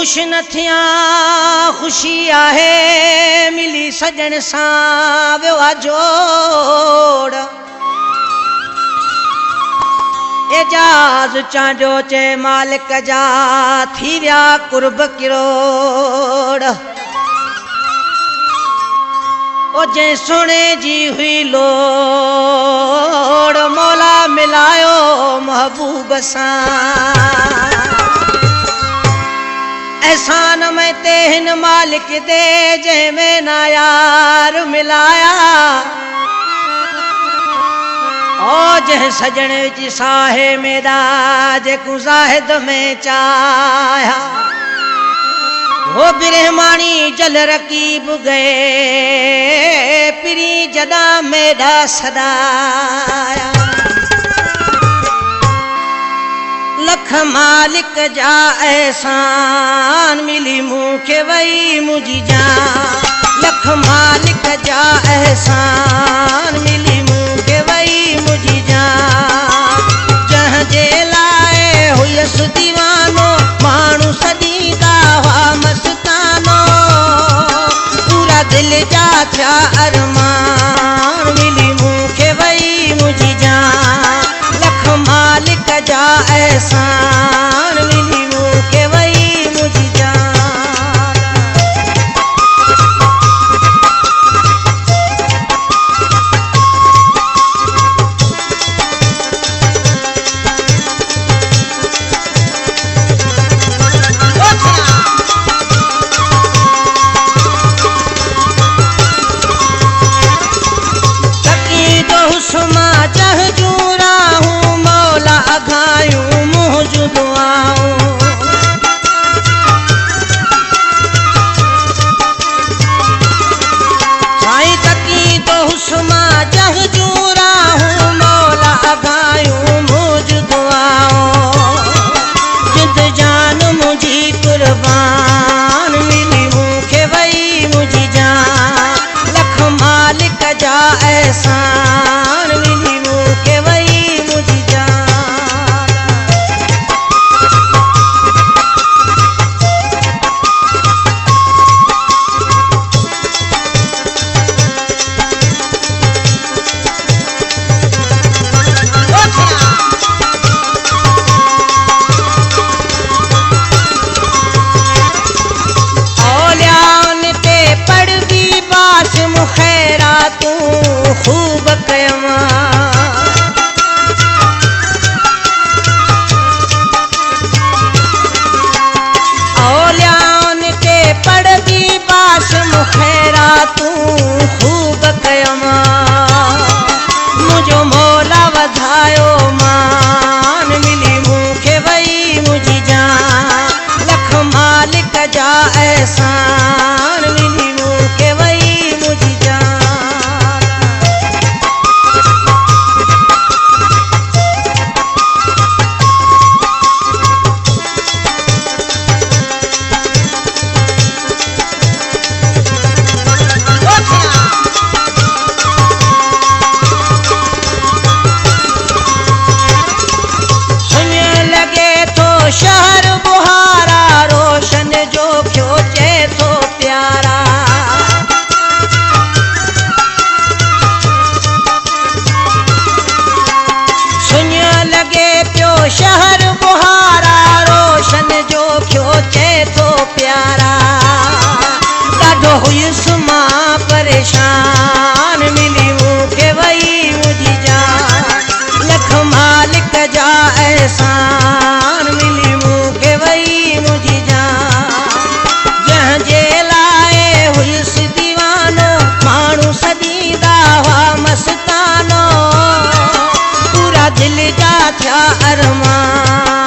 खुश न थिया खुशी आहे मिली सजण सां वियो आहे जोड़ एजाज़ चांजो चे मालिक जा थी विया कुर्ब किरोड़ ओ जे सोने जी हुई लोड़ मौला मिलायो महबूब सां एहसान में ते हिन मालिक दे जंहिंमें ना यार मिलाया ओ जंहिं सजण जी साहे मेरा जेको ज़ाहिद में चाया वो बिरहमानी जल रकीब गए पिरी जदा मेरा सदाया लख मालिक जा एहसान मिली मूंखे वई मुझी जान लख मालिक जा एहसान मिली मूंखे वई मुझी जान जंहिं जे लाइ हुयसि दीवानो माण्हू सॾींदा हुआ मस्तानो पूरा दिल जा थिया अरमान मिली मूंखे वई मुझी जान लख मालिक जा एहसान मिली मूंखे वई मुझी जान एहसान मिली मूंखे वई मुझी जान औलियाउन ते पढ़बी बास मुखैरा तूं खूब कयमा औलियाउन ते पढ़बी बास मुखैरा तूं खूब कयमा मुझो मौला वधायो मान मिली मूंखे वई मुझी जान लख मालिक जा एहसान मिली मूंखे वई मुझी जान शहर बुहारा रोशन जो क्यों चे तो प्यारा सुन लगे पियो शहर बुहारा रोशन जो क्यों चे तो प्यारा ॾाढो हुयुसि मां परेशान मिली मूंखे वई मुझी जान लख मालिक जा एहसान मिली मूंखे वई मुझी जान जंहिं जे लाइ हुयुसि दीवानो माण्हू सॾींदा हुआ मस्तानो पूरा दिल जा थिया अरमान